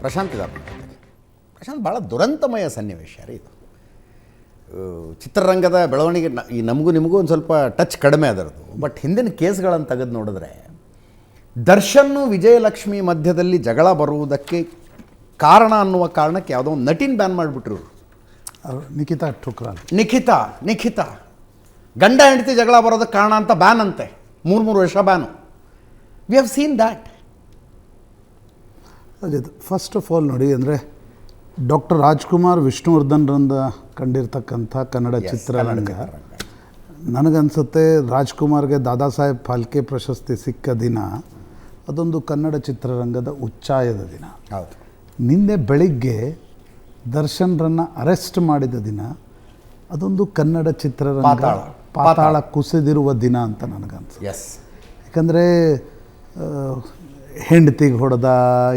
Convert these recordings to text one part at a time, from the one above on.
ಪ್ರಶಾಂತ್ ಇದ್ದಾರೆ. ಪ್ರಶಾಂತ್ ಭಾಳ ದುರಂತಮಯ ಸನ್ನಿವೇಶ ರೀ ಇದು. ಚಿತ್ರರಂಗದ ಬೆಳವಣಿಗೆ ಈ ನಮಗೂ ನಿಮಗೂ ಒಂದು ಸ್ವಲ್ಪ ಟಚ್ ಕಡಿಮೆ ಅದರದು. ಬಟ್ ಹಿಂದಿನ ಕೇಸ್ಗಳನ್ನು ತೆಗೆದು ನೋಡಿದ್ರೆ ದರ್ಶನ್ ವಿಜಯಲಕ್ಷ್ಮಿ ಮಧ್ಯದಲ್ಲಿ ಜಗಳ ಬರುವುದಕ್ಕೆ ಕಾರಣ ಅನ್ನುವ ಕಾರಣಕ್ಕೆ ಯಾವುದೋ ಒಂದು ನಟಿನ ಬ್ಯಾನ್ ಮಾಡಿಬಿಟ್ರು. ನಿಖಿತಾ ಠುಕ್ರಾನ್, ನಿಖಿತಾ ಗಂಡ ಹೆಂಡತಿ ಜಗಳ ಬರೋದಕ್ಕೆ ಕಾರಣ ಅಂತ ಬ್ಯಾನ್ ಅಂತೆ. 3 ವರ್ಷ ban. We have seen that. ಅದೇ ಫಸ್ಟ್ ಆಫ್ ಆಲ್ ನೋಡಿ, ಅಂದರೆ ಡಾಕ್ಟರ್ ರಾಜ್ಕುಮಾರ್ ವಿಷ್ಣುವರ್ಧನ್ರಿಂದ ಕಂಡಿರ್ತಕ್ಕಂಥ ಕನ್ನಡ ಚಿತ್ರರಂಗ, ನನಗನ್ಸುತ್ತೆ ರಾಜ್ಕುಮಾರ್ಗೆ ದಾದಾ ಸಾಹೇಬ್ ಫಾಲ್ಕೆ ಪ್ರಶಸ್ತಿ ಸಿಕ್ಕ ದಿನ ಅದೊಂದು ಕನ್ನಡ ಚಿತ್ರರಂಗದ ಉಚ್ಚಾಯದ ದಿನ. ಹೌದು. ನಿನ್ನೆ ಬೆಳಿಗ್ಗೆ ದರ್ಶನ್ರನ್ನು ಅರೆಸ್ಟ್ ಮಾಡಿದ ದಿನ ಅದೊಂದು ಕನ್ನಡ ಚಿತ್ರರಂಗ ಪಾತಾಳ ಕುಸಿದಿರುವ ದಿನ ಅಂತ ನನಗನ್ಸುತ್ತೆ. ಯಾಕಂದರೆ ಹೆಂಡತಿಗೆ ಹೊಡೆದ,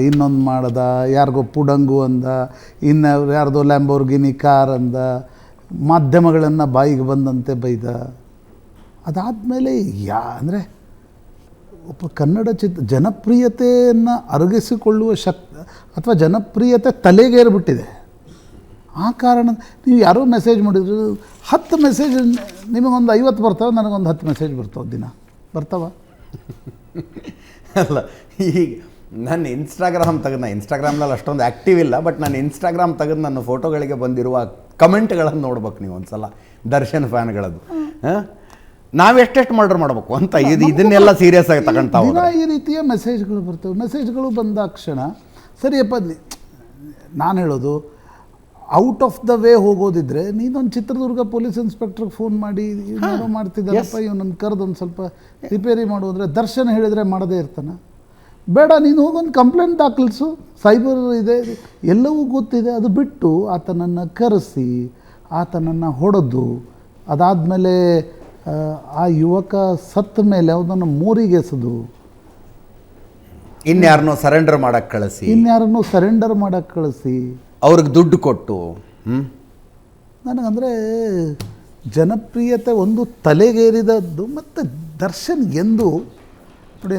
ಇನ್ನೊಂದು ಮಾಡ್ದ, ಯಾರಿಗೋ ಪುಡಂಗು ಅಂದ, ಇನ್ನು ಯಾರ್ದೋ ಲ್ಯಾಂಬೋರ್ಗಿನಿ ಕಾರ್ ಅಂದ, ಮಾಧ್ಯಮಗಳನ್ನು ಬಾಯಿಗೆ ಬಂದಂತೆ ಬೈದ. ಅದಾದಮೇಲೆ ಅಂದರೆ ಒಬ್ಬ ಕನ್ನಡ ಜನಪ್ರಿಯತೆಯನ್ನು ಅರಗಿಸಿಕೊಳ್ಳುವ ಅಥವಾ ಜನಪ್ರಿಯತೆ ತಲೆಗೇರಿಬಿಟ್ಟಿದೆ. ಆ ಕಾರಣ ನೀವು ಯಾರೋ ಮೆಸೇಜ್ ಮಾಡಿದ್ರು, 10 ಮೆಸೇಜ್ ನಿಮಗೊಂದು 50 ಬರ್ತಾವೆ, ನನಗೊಂದು 10 ಮೆಸೇಜ್ ಬರ್ತಾವೆ, ದಿನ ಬರ್ತಾವ. ಅಲ್ಲ, ಈಗ ನನ್ನ ಇನ್ಸ್ಟಾಗ್ರಾಮ್ ತೆಗೆದು, ನಾನು ಇನ್ಸ್ಟಾಗ್ರಾಮ್ನಲ್ಲಿ ಅಷ್ಟೊಂದು ಆ್ಯಕ್ಟಿವ್ ಇಲ್ಲ, ಬಟ್ ನಾನು ಇನ್ಸ್ಟಾಗ್ರಾಮ್ ತೆಗೆದು ನನ್ನ ಫೋಟೋಗಳಿಗೆ ಬಂದಿರುವ ಕಮೆಂಟ್ಗಳನ್ನು ನೋಡ್ಬೇಕು ನೀವು ಒಂದು ಸಲ, ದರ್ಶನ್ ಫ್ಯಾನ್ಗಳದ್ದು. ನಾವೆಷ್ಟೆಷ್ಟು ಮರ್ಡರ್ ಮಾಡಬೇಕು ಅಂತ ಇದನ್ನೆಲ್ಲ ಸೀರಿಯಸ್ ಆಗಿ ತಗೊಳ್ತಾವೆ. ಈ ರೀತಿಯ ಮೆಸೇಜ್ಗಳು ಬರ್ತವೆ. ಮೆಸೇಜ್ಗಳು ಬಂದಾಕ್ಷಣ ಸರಿಯಪ್ಪ, ನಾನು ಹೇಳೋದು ಔಟ್ ಆಫ್ ದ ವೇ ಹೋಗೋದಿದ್ರೆ ನೀನೊಂದು ಚಿತ್ರದುರ್ಗ ಪೊಲೀಸ್ ಇನ್ಸ್ಪೆಕ್ಟ್ರಿಗೆ ಫೋನ್ ಮಾಡಿ ಏನೋ ಮಾಡ್ತಿದ್ದಾರಪ್ಪ, ಇವನನ್ನು ಕರೆದು ಒಂದು ಸ್ವಲ್ಪ ರಿಪೇರಿ ಮಾಡೋದ್ರೆ ದರ್ಶನ ಹೇಳಿದರೆ ಮಾಡದೇ ಇರ್ತಾನೆ. ಬೇಡ, ನೀನು ಹೋಗೊಂದು ಕಂಪ್ಲೇಂಟ್ ದಾಖಲಿಸು, ಸೈಬರ್ ಇದೆ, ಎಲ್ಲವೂ ಗೊತ್ತಿದೆ. ಅದು ಬಿಟ್ಟು ಆತನನ್ನು ಕರೆಸಿ ಆತನನ್ನು ಹೊಡೆದು ಅದಾದಮೇಲೆ ಆ ಯುವಕ ಸತ್ತ ಮೇಲೆ ಅವನನ್ನು ಮೋರಿಗೆಸೆದು ಇನ್ಯಾರನ್ನೋ ಸರೆಂಡರ್ ಮಾಡಕ್ಕೆ ಕಳಿಸಿ ಅವ್ರಿಗೆ ದುಡ್ಡು ಕೊಟ್ಟು, ನನಗಂದರೆ ಜನಪ್ರಿಯತೆ ಒಂದು ತಲೆಗೇರಿದದ್ದು. ಮತ್ತು ದರ್ಶನ್ ಎಂದು ನೋಡಿ,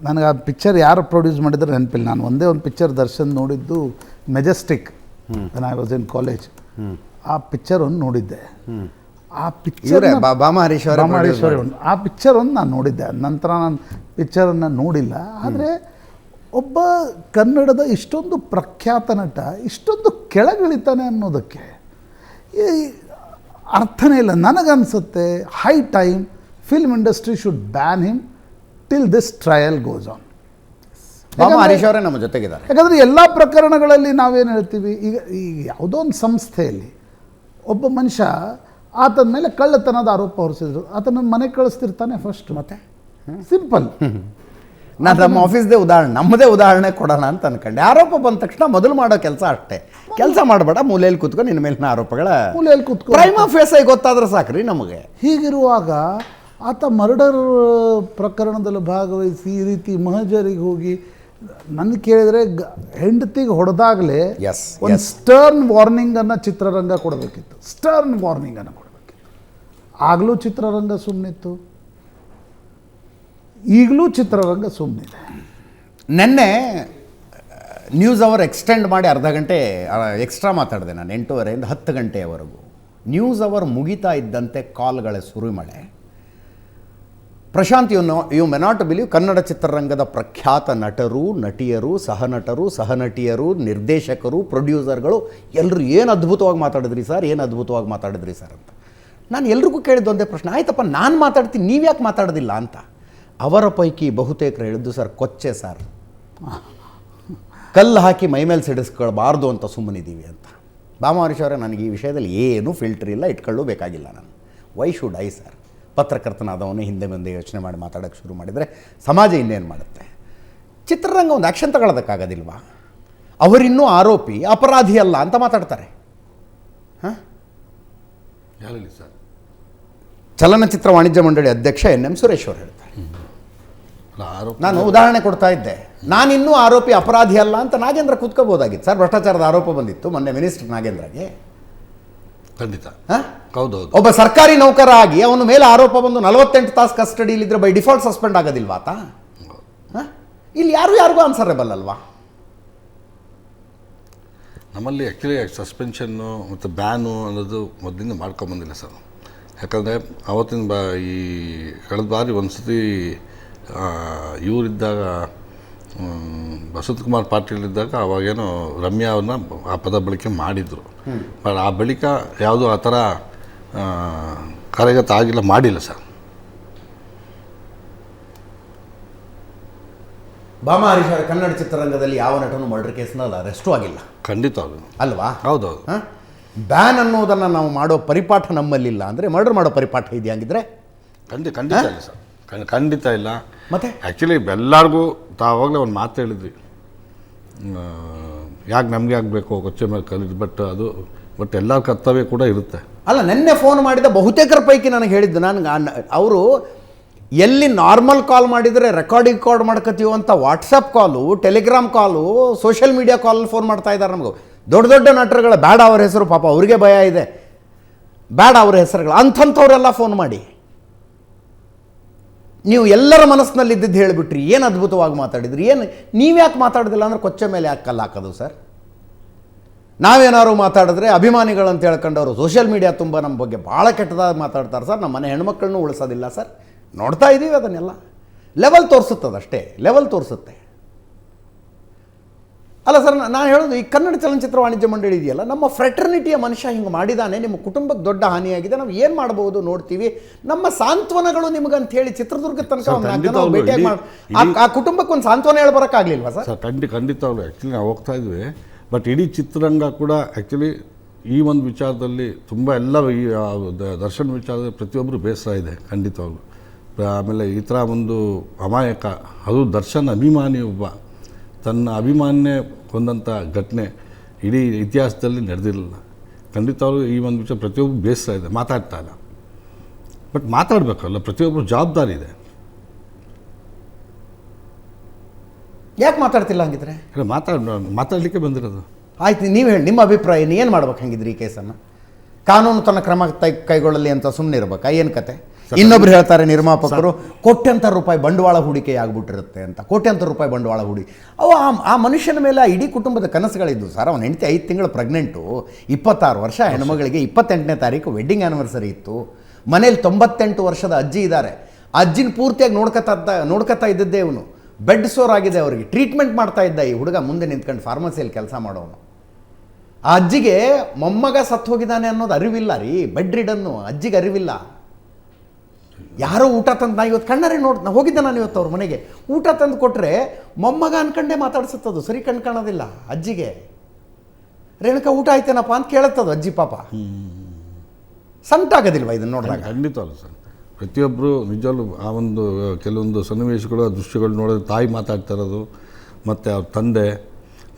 ನನಗೆ ಆ ಪಿಕ್ಚರ್ ಯಾರು ಪ್ರೊಡ್ಯೂಸ್ ಮಾಡಿದ್ರೆ ನೆನಪಿಲ್ಲ. ನಾನು ಒಂದೇ ಒಂದು ಪಿಕ್ಚರ್ ದರ್ಶನ್ ನೋಡಿದ್ದು, Majestic, when I was in college. ಆ ಪಿಕ್ಚರನ್ನು ನೋಡಿದ್ದೆ. ಆ ಪಿಕ್ಚರ್ ಬಾಮ ಹರೀಶ್ವರ ಆ ಪಿಕ್ಚರನ್ನು ನಾನು ನೋಡಿದ್ದೆ. ನಂತರ ನಾನು ಪಿಕ್ಚರನ್ನು ನೋಡಿಲ್ಲ. ಆದರೆ ಒಬ್ಬ ಕನ್ನಡದ ಇಷ್ಟೊಂದು ಪ್ರಖ್ಯಾತ ನಟ ಇಷ್ಟೊಂದು ಕೆಳಗಿಳಿತಾನೆ ಅನ್ನೋದಕ್ಕೆ ಅರ್ಥನೇ ಇಲ್ಲ. ನನಗನ್ಸುತ್ತೆ high time film industry should ban him till this trial goes on. ಹರೀಶ್ವರೇ ನಮ್ಮ ಜೊತೆಗಿದ್ದಾರೆ. ಯಾಕಂದರೆ ಎಲ್ಲ ಪ್ರಕರಣಗಳಲ್ಲಿ ನಾವೇನು ಹೇಳ್ತೀವಿ, ಈಗ ಯಾವುದೋ ಒಂದು ಸಂಸ್ಥೆಯಲ್ಲಿ ಒಬ್ಬ ಮನುಷ್ಯ ಆತನ ಮೇಲೆ ಕಳ್ಳತನದ ಆರೋಪ ಹೊರಿಸಿದ್ರು, ಆತನನ್ನು ಮನೆಗೆ ಕಳಿಸ್ತಿರ್ತಾನೆ ಫಸ್ಟ್. ಮತ್ತೆ ಸಿಂಪಲ್. ನಾನು ನಮ್ಮ ಆಫೀಸ್ದೇ ನಮ್ಮದೇ ಉದಾಹರಣೆ ಕೊಡೋಣ ಅಂತ ಅನ್ಕೊಂಡೆ. ಆರೋಪ ಬಂದ ತಕ್ಷಣ ಮೊದಲು ಮಾಡೋ ಕೆಲಸ ಅಷ್ಟೇ, ಕೆಲಸ ಮಾಡಬೇಡ, ಮೂಲೆಯಲ್ಲಿ ಕೂತ್ಕೊಂಡು ನಿನ್ನ ಮೇಲಿನ ಆರೋಪಗಳ ಮೂಲೆಯಲ್ಲಿ ಕೂತ್ಕೊಂಡು ಪ್ರೈಮಾ ಫೇಸ್ ಆಗಿ ಗೊತ್ತಾದ್ರೆ ಸಾಕ್ರಿ ನಮಗೆ. ಹೀಗಿರುವಾಗ ಆತ ಮರ್ಡರ್ ಪ್ರಕರಣದಲ್ಲಿ ಭಾಗವಹಿಸಿ ಈ ರೀತಿ ಮಹಜರಿಗೆ ಹೋಗಿ, ನನ್ನ ಕೇಳಿದರೆ ಹೆಂಡತಿಗೆ ಹೊಡೆದಾಗಲೇ ಒಂದು ಸ್ಟರ್ನ್ ವಾರ್ನಿಂಗನ್ನು ಚಿತ್ರರಂಗ ಕೊಡಬೇಕಿತ್ತು. ಸ್ಟರ್ನ್ ವಾರ್ನಿಂಗನ್ನು ಕೊಡಬೇಕಿತ್ತು. ಆಗಲೂ ಚಿತ್ರರಂಗ ಸುಮ್ಮನಿತ್ತು, ಈಗಲೂ ಚಿತ್ರರಂಗ ಸುಮ್ಮನಿದೆ. ನೆನ್ನೆ ನ್ಯೂಸ್ ಅವರ್ ಎಕ್ಸ್ಟೆಂಡ್ ಮಾಡಿ ಅರ್ಧ ಗಂಟೆ ಎಕ್ಸ್ಟ್ರಾ ಮಾತಾಡಿದೆ ನಾನು, 8:30 10 ಗಂಟೆಯವರೆಗೂ. ನ್ಯೂಸ್ ಅವರ್ ಮುಗಿತಾ ಇದ್ದಂತೆ ಕಾಲ್ಗಳ ಸುರಿಮಳೆ. Prashant, you may not believe, Kannada ಚಿತ್ರರಂಗದ ಪ್ರಖ್ಯಾತ ನಟರು, ನಟಿಯರು, ಸಹನಟಿಯರು, ನಿರ್ದೇಶಕರು, ಪ್ರೊಡ್ಯೂಸರ್ಗಳು ಎಲ್ಲರೂ ಏನು ಅದ್ಭುತವಾಗಿ ಮಾತಾಡಿದ್ರಿ ಸರ್ ಅಂತ. ನಾನು ಎಲ್ರಿಗೂ ಕೇಳಿದ್ದು ಒಂದೇ ಪ್ರಶ್ನೆ, ಆಯ್ತಪ್ಪ ನಾನು ಮಾತಾಡ್ತೀನಿ, ನೀವು ಯಾಕೆ ಮಾತಾಡೋದಿಲ್ಲ ಅಂತ. ಅವರ ಪೈಕಿ ಬಹುತೇಕರು ಹೇಳಿದ್ದು, ಸರ್ ಕೊಚ್ಚೆ ಸರ್, ಕಲ್ಲು ಹಾಕಿ ಮೈ ಮೇಲೆ ಸಿಡಿಸ್ಕೊಳ್ಬಾರ್ದು ಅಂತ ಸುಮ್ಮನಿದ್ದೀವಿ ಅಂತ. ಬಾಮ ಹರೀಶ್ವರೇ, ನನಗೆ ಈ ವಿಷಯದಲ್ಲಿ ಏನೂ ಫಿಲ್ಟರ್ ಇಲ್ಲ, ಇಟ್ಕೊಳ್ಳೂ ಬೇಕಾಗಿಲ್ಲ ನಾನು. Why should I sir? ಪತ್ರಕರ್ತನಾದವನು ಹಿಂದೆ ಮುಂದೆ ಯೋಚನೆ ಮಾಡಿ ಮಾತಾಡೋಕ್ಕೆ ಶುರು ಮಾಡಿದರೆ ಸಮಾಜ ಇನ್ನೇನು ಮಾಡುತ್ತೆ? ಚಿತ್ರರಂಗ ಒಂದು ಆ್ಯಕ್ಷನ್ ತಗೊಳ್ಳೋದಕ್ಕಾಗೋದಿಲ್ವಾ? ಅವರಿನ್ನೂ ಆರೋಪಿ, ಅಪರಾಧಿ ಅಲ್ಲ ಅಂತ ಮಾತಾಡ್ತಾರೆ. ಹಾಂ, ಸರ್, ಚಲನಚಿತ್ರ ವಾಣಿಜ್ಯ ಮಂಡಳಿ ಅಧ್ಯಕ್ಷ NM ಸುರೇಶ್ ಅವರು ಹೇಳ್ತಾರೆ. ನಾನು ಉದಾಹರಣೆ ಕೊಡ್ತಾ ಇದ್ದೆ, ನಾನಿನ್ನೂ ಆರೋಪಿ, ಅಪರಾಧಿ ಅಲ್ಲ ಅಂತ ನಾಗೇಂದ್ರ ಕೂತ್ಕೋಬೋದಾಗಿತ್ತು ಸರ್. ಭ್ರಷ್ಟಾಚಾರದ ಆರೋಪ ಬಂದಿತ್ತು ಮೊನ್ನೆ ಮಿನಿಸ್ಟರ್ ನಾಗೇಂದ್ರಗೆ. ಖಂಡಿತ ಹೌದೌದು. ಒಬ್ಬ ಸರ್ಕಾರಿ ನೌಕರ ಆಗಿ ಅವನ ಮೇಲೆ ಆರೋಪ ಬಂದು 48 ತಾಸು ಕಸ್ಟಡಿಯಲ್ಲಿದ್ದರೆ ಬೈ ಡಿಫಾಲ್ಟ್ ಸಸ್ಪೆಂಡ್ ಆಗೋದಿಲ್ವಾ ಆತ? ಇಲ್ಲಿ ಯಾರಿಗೂ ಆನ್ಸರೇಬಲ್ ಅಲ್ವಾ? ನಮ್ಮಲ್ಲಿ ಆ್ಯಕ್ಚುಲಿ ಸಸ್ಪೆನ್ಷನ್ನು ಮತ್ತು ಬ್ಯಾನು ಅನ್ನೋದು ಮೊದಲಿಂದ ಮಾಡ್ಕೊಂಬಂದಿಲ್ಲ ಸರ್. ಯಾಕಂದರೆ ಆವತ್ತಿನ ಈ ಕಳೆದ ಬಾರಿ ಒಂದು ಸತಿ ಇವರಿದ್ದಾಗ ಬಸವಕುಮಾರ್ ಪಾಟೀಲ್ ಇದ್ದಾಗ ಅವಾಗೇನೋ ರಮ್ಯಾ ಅವ್ರನ್ನ ಆ ಪದ ಬಳಕೆ ಮಾಡಿದರು. ಬಟ್ ಆ ಬಳಿಕ ಯಾವುದೂ ಆ ಥರ ಕಾರ್ಯಗತ ಮಾಡಿಲ್ಲ ಸರ್. ಭಾಮಾ ಹರೀಶ್ ಅವರ ಕನ್ನಡ ಚಿತ್ರರಂಗದಲ್ಲಿ ಯಾವ ನಟನು ಮರ್ಡರ್ ಕೇಸ್ನಲ್ಲಿ ಅರೆಸ್ಟೂ ಆಗಿಲ್ಲ. ಖಂಡಿತ ಅದು ಅಲ್ವಾ? ಹೌದೌದು. ಬ್ಯಾನ್ ಅನ್ನೋದನ್ನು ನಾವು ಮಾಡೋ ಪರಿಪಾಠ ನಮ್ಮಲ್ಲಿಲ್ಲ ಅಂದರೆ ಮರ್ಡರ್ ಮಾಡೋ ಪರಿಪಾಠ ಇದೆಯಾಗಿದ್ದರೆ ಖಂಡಿತ ಇಲ್ಲ ಸರ್. ಖಂಡಿತ ಇಲ್ಲ. ಮತ್ತೆ ಆ್ಯಕ್ಚುಲಿ ಎಲ್ಲರಿಗೂ ತಾವಾಗಲೇ ಒಂದು ಮಾತು ಹೇಳಿದ್ವಿ, ಯಾಕೆ ನಮಗೆ ಆಗಬೇಕು ಕೊಚ್ಚೆ ಮೇಲೆ ಕಲಿದು. ಬಟ್ ಎಲ್ಲರ ಕರ್ತವ್ಯ ಕೂಡ ಇರುತ್ತೆ. ಅಲ್ಲ, ನೆನ್ನೆ ಫೋನ್ ಮಾಡಿದ ಬಹುತೇಕರ ಪೈಕಿ ನನಗೆ ಹೇಳಿದ್ದು, ನನಗೆ ಅವರು ಎಲ್ಲಿ ನಾರ್ಮಲ್ ಕಾಲ್ ಮಾಡಿದರೆ ರೆಕಾರ್ಡ್ ಮಾಡ್ಕೋತೀವೋ ಅಂತ ವಾಟ್ಸಪ್ ಕಾಲು, ಟೆಲಿಗ್ರಾಮ್ ಕಾಲು, ಸೋಷಿಯಲ್ ಮೀಡಿಯಾ ಕಾಲಲ್ಲಿ ಫೋನ್ ಮಾಡ್ತಾ ಇದ್ದಾರೆ ನಮಗೂ. ದೊಡ್ಡ ದೊಡ್ಡ ನಟರುಗಳ ಬೇಡ ಅವ್ರ ಹೆಸರು, ಪಾಪ ಅವ್ರಿಗೆ ಭಯ ಇದೆ, ಬೇಡ ಅವ್ರ ಹೆಸರುಗಳು ಅಂಥವ್ರೆಲ್ಲ ಫೋನ್ ಮಾಡಿ ನೀವು ಎಲ್ಲರ ಮನಸ್ಸಿನಲ್ಲಿ ಇದ್ದಿದ್ದು ಹೇಳಿಬಿಟ್ರಿ. ಏನು ಅದ್ಭುತವಾಗಿ ಮಾತಾಡಿದ್ರಿ, ಏನು ನೀವ್ಯಾಕೆ ಮಾತಾಡೋದಿಲ್ಲ ಅಂದರೆ ಕೊಚ್ಚೆ ಮೇಲೆ ಯಾಕೆ ಕಲ್ಲು ಹಾಕೋದು ಸರ್? ನಾವೇನಾದ್ರು ಮಾತಾಡಿದ್ರೆ ಅಭಿಮಾನಿಗಳಂತ ಹೇಳ್ಕೊಂಡವರು ಸೋಷಿಯಲ್ ಮೀಡಿಯಾ ತುಂಬ ನಮ್ಮ ಬಗ್ಗೆ ಭಾಳ ಕೆಟ್ಟದಾಗಿ ಮಾತಾಡ್ತಾರೆ ಸರ್. ನಮ್ಮ ಮನೆ ಹೆಣ್ಮಕ್ಳನ್ನೂ ಉಳಿಸೋದಿಲ್ಲ ಸರ್. ನೋಡ್ತಾ ಇದ್ದೀವಿ ಅದನ್ನೆಲ್ಲ. ಲೆವೆಲ್ ತೋರಿಸುತ್ತದಷ್ಟೇ, ಲೆವೆಲ್ ತೋರಿಸುತ್ತೆ. ಅಲ್ಲ ಸರ್, ನಾನು ಹೇಳೋದು ಈ ಕನ್ನಡ ಚಲನಚಿತ್ರ ವಾಣಿಜ್ಯ ಮಂಡಳಿ ಇದೆಯಲ್ಲ, ನಮ್ಮ ಫ್ರೆಟರ್ನಿಟಿಯ ಮನುಷ್ಯ ಹಿಂಗೆ ಮಾಡಿದಾನೆ, ನಿಮ್ಮ ಕುಟುಂಬಕ್ಕೆ ದೊಡ್ಡ ಹಾನಿಯಾಗಿದೆ, ನಾವು ಏನು ಮಾಡ್ಬೋದು ನೋಡ್ತೀವಿ, ನಮ್ಮ ಸಾಂತ್ವನಗಳು ನಿಮಗಂತ ಹೇಳಿ ಚಿತ್ರದುರ್ಗದ ತನಕ ಭೇಟಿಯಾಗಿ ಆ ಕುಟುಂಬಕ್ಕೆ ಒಂದು ಸಾಂತ್ವನ ಹೇಳ್ಬರೋಕ್ಕಾಗಲಿಲ್ವಾ ಸರ್? ಖಂಡಿತವಾಗ್ಲು ಆ್ಯಕ್ಚುಲಿ ನಾವು ಹೋಗ್ತಾ ಇದ್ವಿ. ಬಟ್ ಇಡೀ ಚಿತ್ರರಂಗ ಕೂಡ ಆ್ಯಕ್ಚುಲಿ ಈ ಒಂದು ವಿಚಾರದಲ್ಲಿ ತುಂಬ ಎಲ್ಲ ಈ ದರ್ಶನ್ ವಿಚಾರದಲ್ಲಿ ಪ್ರತಿಯೊಬ್ಬರು ಬೇಸರ ಇದೆ ಖಂಡಿತವಾಗ್ಲು. ಆಮೇಲೆ ಈ ಥರ ಒಂದು ಅಮಾಯಕ, ಅದು ದರ್ಶನ್ ಅಭಿಮಾನಿ ಒಬ್ಬ ತನ್ನ ಅಭಿಮಾನ್ಯ ಕೊಂದಂಥ ಘಟನೆ ಇಡೀ ಇತಿಹಾಸದಲ್ಲಿ ನಡೆದಿರಲಿಲ್ಲ. ಖಂಡಿತವಾಗ್ಲೂ ಈ ಒಂದು ವಿಷಯ ಪ್ರತಿಯೊಬ್ಬರು ಬೇಸರ ಇದೆ, ಮಾತಾಡ್ತಾ ಇಲ್ಲ. ಬಟ್ ಮಾತಾಡಬೇಕಲ್ಲ, ಪ್ರತಿಯೊಬ್ಬರು ಜವಾಬ್ದಾರಿ ಇದೆ. ಯಾಕೆ ಮಾತಾಡ್ತಿಲ್ಲ ಹಂಗಿದ್ರೆ? ಮಾತಾಡಲಿಕ್ಕೆ ಬಂದಿರೋದು. ಆಯ್ತು, ನೀವು ಹೇಳಿ ನಿಮ್ಮ ಅಭಿಪ್ರಾಯ, ಏನು ಮಾಡ್ಬೇಕು ಹಂಗಿದ್ರೆ ಈ ಕೇಸನ್ನು? ಕಾನೂನು ತನ್ನ ಕ್ರಮ ಕೈಗೊಳ್ಳಲಿ ಅಂತ ಸುಮ್ಮನೆ ಇರ್ಬೇಕಾ? ಏನು ಕತೆ? ಇನ್ನೊಬ್ರು ಹೇಳ್ತಾರೆ ನಿರ್ಮಾಪಕರು ಕೋಟ್ಯಂತರ ರೂಪಾಯಿ ಬಂಡವಾಳ ಹೂಡಿಕೆ ಆಗ್ಬಿಟ್ಟಿರುತ್ತೆ ಅಂತ. ಕೋಟ್ಯಂತರ ರೂಪಾಯಿ ಬಂಡವಾಳ ಹೂಡಿಕೆ, ಅವು ಆ ಮನುಷ್ಯನ ಮೇಲೆ ಆ ಇಡೀ ಕುಟುಂಬದ ಕನಸುಗಳಿದ್ದು ಸರ್. ಅವನ ಹೆಂಡತಿ 5 ತಿಂಗಳು ಪ್ರೆಗ್ನೆಂಟು, 26 ವರ್ಷ, ಹೆಣ್ಮಗಳಿಗೆ 28ನೇ ತಾರೀಕು ವೆಡ್ಡಿಂಗ್ ಆ್ಯನಿವರ್ಸರಿ ಇತ್ತು. ಮನೇಲಿ 98 ವರ್ಷದ ಅಜ್ಜಿ ಇದ್ದಾರೆ. ಅಜ್ಜಿನ ಪೂರ್ತಿಯಾಗಿ ನೋಡ್ಕೊತಾ ಇದ್ದದ್ದೇ ಇವನು. ಬೆಡ್ ಸೋರ್ ಆಗಿದೆ ಅವರಿಗೆ, ಟ್ರೀಟ್ಮೆಂಟ್ ಮಾಡ್ತಾ ಇದ್ದ ಈ ಹುಡುಗ ಮುಂದೆ ನಿಂತ್ಕೊಂಡು ಫಾರ್ಮಸಿಯಲ್ಲಿ ಕೆಲಸ ಮಾಡೋನು. ಆ ಅಜ್ಜಿಗೆ ಮೊಮ್ಮಗ ಸತ್ತು ಹೋಗಿದ್ದಾನೆ ಅನ್ನೋದು ಅರಿವಿಲ್ಲ ರೀ. ಬೆಡ್ ರಿಡನ್ನು ಅಜ್ಜಿಗೆ ಅರಿವಿಲ್ಲ. ಯಾರೋ ಊಟ ತಂದು, ನಾ ಇವತ್ತು ಕಣ್ಣಾರೆ ಹೋಗಿದ್ದೆ ನಾನು ಇವತ್ತು ಅವ್ರ ಮನೆಗೆ. ಊಟ ತಂದು ಕೊಟ್ಟರೆ ಮೊಮ್ಮಗ ಅನ್ಕಂಡೇ ಮಾತಾಡ್ಸುತ್ತದು, ಸರಿ ಕಣ್ ಕಾಣೋದಿಲ್ಲ ಅಜ್ಜಿಗೆ. ರೇಣುಕಾ ಊಟ ಆಯ್ತೇನಪ್ಪ ಅಂತ ಕೇಳುತ್ತದು ಅಜ್ಜಿ ಪಾಪ. ಸಂಟಾಗೋದಿಲ್ವ ಇದನ್ನು ನೋಡಿದಾಗ? ಖಂಡಿತವಲ್ಲ ಸರ್. ಪ್ರತಿಯೊಬ್ಬರು ನಿಜವೂ ಆ ಒಂದು ಕೆಲವೊಂದು ಸನ್ನಿವೇಶಗಳು, ದೃಶ್ಯಗಳು ನೋಡಿದ್ರೆ ತಾಯಿ ಮಾತಾಡ್ತಾ ಇರೋದು, ಮತ್ತು ಅವ್ರ ತಂದೆ,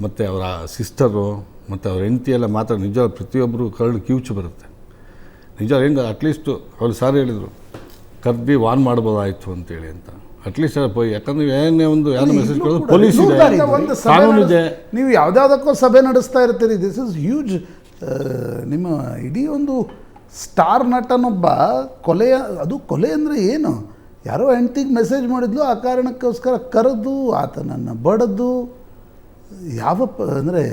ಮತ್ತು ಅವರ ಸಿಸ್ಟರು, ಮತ್ತು ಅವ್ರ ಹೆಂಡತಿ ಎಲ್ಲ ಮಾತಾಡಿ ನಿಜ ಪ್ರತಿಯೊಬ್ಬರು ಕರಳು ಕಿವುಚು ಬರುತ್ತೆ. ನಿಜ ಹೆಂಗೆ ಅಟ್ಲೀಸ್ಟು ಅವ್ರು ಸಾರಿ ಹೇಳಿದರು, ಕರ್ದು ವಾನ್ ಮಾಡ್ಬೋದಾಯಿತು ಅಂತೇಳಿ ಅಂತ. ಅಟ್ಲೀಸ್ಟ್ ಯಾಕಂದರೆ ಏನೇ ಒಂದು ಯಾರು ಮೆಸೇಜ್ ಕೊಡೋದು, ಪೊಲೀಸ್ ಇದೆ, ಕಾನೂನು ಇದೆ. ನೀವು ಯಾವುದ್ಯಾವುದಕ್ಕೋ ಸಭೆ ನಡೆಸ್ತಾ ಇರ್ತೀರಿ. This is huge. ನಿಮ್ಮ ಇಡೀ ಒಂದು ಸ್ಟಾರ್ ನಟನೊಬ್ಬ ಕೊಲೆ ಅಂದರೆ ಏನು? ಯಾರೋ ಹೆಂಡ್ತಿಗೆ ಮೆಸೇಜ್ ಮಾಡಿದ್ಲು, ಆ ಕಾರಣಕ್ಕೋಸ್ಕರ ಕರೆದು ಆತನನ್ನು ಬಡಿದು ಅಂದರೆ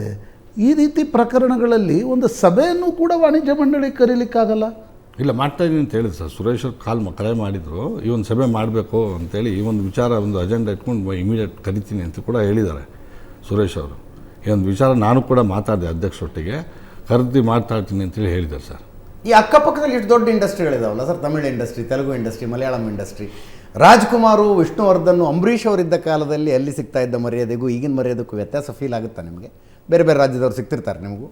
ಈ ರೀತಿ ಪ್ರಕರಣಗಳಲ್ಲಿ ಒಂದು ಸಭೆಯನ್ನು ಕೂಡ ವಾಣಿಜ್ಯ ಮಂಡಳಿ ಕರೀಲಿಕ್ಕಾಗಲ್ಲ. ಇಲ್ಲ, ಮಾಡ್ತಾಯಿದ್ದೀನಿ ಅಂತ ಹೇಳಿದ್ರು ಸರ್. ಸುರೇಶ್ ಅವ್ರು ಕರೆ ಮಾಡಿದರು, ಈ ಒಂದು ಸಭೆ ಮಾಡಬೇಕು ಅಂತೇಳಿ, ಈ ಒಂದು ವಿಚಾರ ಒಂದು ಅಜೆಂಡಾ ಇಟ್ಕೊಂಡು ಇಮಿಡಿಯೇಟ್ ಕರಿತೀನಿ ಅಂತ ಕೂಡ ಹೇಳಿದ್ದಾರೆ ಸುರೇಶ್ ಅವರು. ಈ ಒಂದು ವಿಚಾರ ನಾನು ಕೂಡ ಮಾತಾಡಿದೆ ಅಧ್ಯಕ್ಷರೊಟ್ಟಿಗೆ, ಕರೆದು ಮಾತಾಡ್ತೀನಿ ಅಂತೇಳಿ ಹೇಳಿದ್ದಾರೆ ಸರ್. ಈ ಅಕ್ಕಪಕ್ಕದಲ್ಲಿ ಇಷ್ಟು ದೊಡ್ಡ ಇಂಡಸ್ಟ್ರಿಗಳಿದಾವಲ್ಲ sir, Tamil industry, Telugu industry, Malayalam industry. Rajkumar, Vishnuvardhan, Ambareesh ಅವರಿದ್ದ ಕಾಲದಲ್ಲಿ ಅಲ್ಲಿ ಸಿಗ್ತಾ ಇದ್ದ ಮರ್ಯಾದೆಗೂ ಈಗಿನ ಮರ್ಯಾದೆಗೂ ವ್ಯತ್ಯಾಸ ಫೀಲ್ ಆಗುತ್ತಾ ನಿಮಗೆ? ಬೇರೆ ಬೇರೆ ರಾಜ್ಯದವ್ರು ಸಿಗ್ತಿರ್ತಾರೆ ನಿಮಗೂ,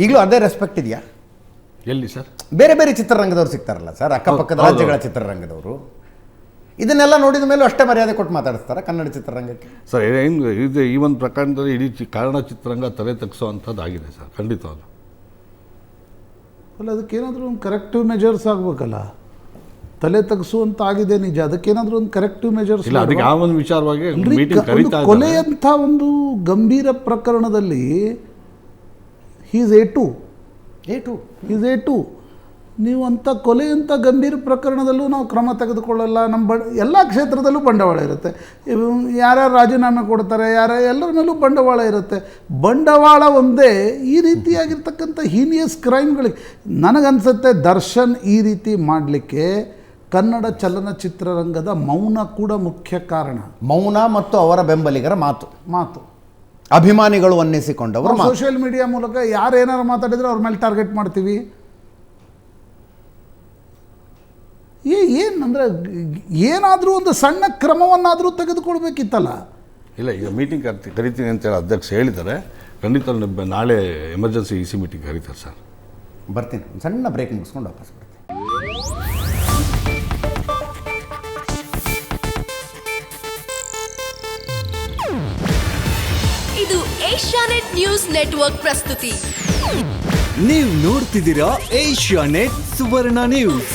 ಈಗಲೂ ಅದೇ ರೆಸ್ಪೆಕ್ಟ್ ಇದೆಯಾ? ಎಲ್ಲಿ ಸರ್? ಬೇರೆ ಬೇರೆ ಚಿತ್ರರಂಗದವ್ರು ಸಿಗ್ತಾರಲ್ಲ ಸರ್, ಅಕ್ಕಪಕ್ಕದ ರಾಜ್ಯಗಳ ಚಿತ್ರರಂಗದವರು. ಇದನ್ನೆಲ್ಲ ನೋಡಿದ ಮೇಲೂ ಅಷ್ಟೇ ಮರ್ಯಾದೆ ಕೊಟ್ಟು ಮಾತಾಡಿಸ್ತಾರೆ ಕನ್ನಡ ಚಿತ್ರರಂಗಕ್ಕೆ ಸರ್. ಏನು ಇದು ಈ ಒಂದು ಪ್ರಕರಣದಲ್ಲಿ ಇಡೀ ಕನ್ನಡ ಚಿತ್ರರಂಗ ತಲೆ ತಗ್ಸೋವಂಥದ್ದು ಆಗಿದೆ ಸರ್, ಖಂಡಿತವಾಗ್ಲು. ಅಲ್ಲ, ಅದಕ್ಕೇನಾದರೂ ಒಂದು ಕರೆಕ್ಟಿವ್ ಮೆಜರ್ಸ್ ಆಗಬೇಕಲ್ಲ. ತಲೆ ತಗ್ಸುವಂತ ಆಗಿದೆ ನಿಜ, ಅದಕ್ಕೇನಾದರೂ ಒಂದು ಕರೆಕ್ಟಿವ್ ಮೆಜರ್ಸ್ ಇಲ್ಲ. ಅದಕ್ಕೆ ಆ ಒಂದು ವಿಚಾರವಾಗಿ ಮೀಟಿಂಗ್ ಕರೀತಾ ಇದ್ದಾರೆ. ಕೊಲೆಯಂಥ ಒಂದು ಗಂಭೀರ ಪ್ರಕರಣದಲ್ಲಿ ಈಸ್ A2. ನೀವು ಅಂಥ ಕೊಲೆಯಂಥ ಗಂಭೀರ ಪ್ರಕರಣದಲ್ಲೂ ನಾವು ಕ್ರಮ ತೆಗೆದುಕೊಳ್ಳಲ್ಲ. ನಮ್ಮ ಎಲ್ಲ ಕ್ಷೇತ್ರದಲ್ಲೂ ಬಂಡವಾಳ ಇರುತ್ತೆ. ಯಾರ್ಯಾರು ರಾಜೀನಾಮೆ ಕೊಡ್ತಾರೆ, ಎಲ್ಲರ ಮೇಲೂ ಬಂಡವಾಳ ಇರುತ್ತೆ. ಬಂಡವಾಳ ಒಂದೇ ಈ ರೀತಿಯಾಗಿರ್ತಕ್ಕಂಥ ಹೀನಿಯಸ್ ಕ್ರೈಮ್ಗಳಿಗೆ ನನಗನ್ಸುತ್ತೆ ದರ್ಶನ್ ಈ ರೀತಿ ಮಾಡಲಿಕ್ಕೆ ಕನ್ನಡ ಚಲನಚಿತ್ರರಂಗದ ಮೌನ ಕೂಡ ಮುಖ್ಯ ಕಾರಣ. ಮೌನ ಮತ್ತು ಅವರ ಬೆಂಬಲಿಗರ ಮಾತು ಅಭಿಮಾನಿಗಳು ಅನ್ನಿಸಿಕೊಂಡವರು ಸೋಷಿಯಲ್ ಮೀಡಿಯಾ ಮೂಲಕ ಯಾರು ಏನಾರು ಮಾತಾಡಿದ್ರೆ ಅವ್ರ ಮೇಲೆ ಟಾರ್ಗೆಟ್ ಮಾಡ್ತೀವಿ. ಏನಂದರೆ ಏನಾದರೂ ಒಂದು ಸಣ್ಣ ಕ್ರಮವನ್ನಾದರೂ ತೆಗೆದುಕೊಳ್ಬೇಕಿತ್ತಲ್ಲ. ಇಲ್ಲ, ಈಗ ಮೀಟಿಂಗ್ ಕರಿತೀನಿ ಅಂತೇಳಿ ಅಧ್ಯಕ್ಷ ಹೇಳಿದ್ದಾರೆ. ಖಂಡಿತ ನಾಳೆ ಎಮರ್ಜೆನ್ಸಿ EC ಮೀಟಿಂಗ್ ಕರೀತಾರೆ ಸರ್. ಬರ್ತೀನಿ, ಒಂದು ಸಣ್ಣ ಬ್ರೇಕ್ ಮುಗಿಸ್ಕೊಂಡು ವಾಪಸ್ ಬರ್ತೀನಿ. ಇದು ಏಷ್ಯಾನೆಟ್ ನ್ಯೂಸ್ ನೆಟ್ವರ್ಕ್ ಪ್ರಸ್ತುತಿ. ನೀವು ನೋಡ್ತಿದ್ದೀರಾ ಏಷ್ಯಾನೆಟ್ ಸುವರ್ಣ ನ್ಯೂಸ್.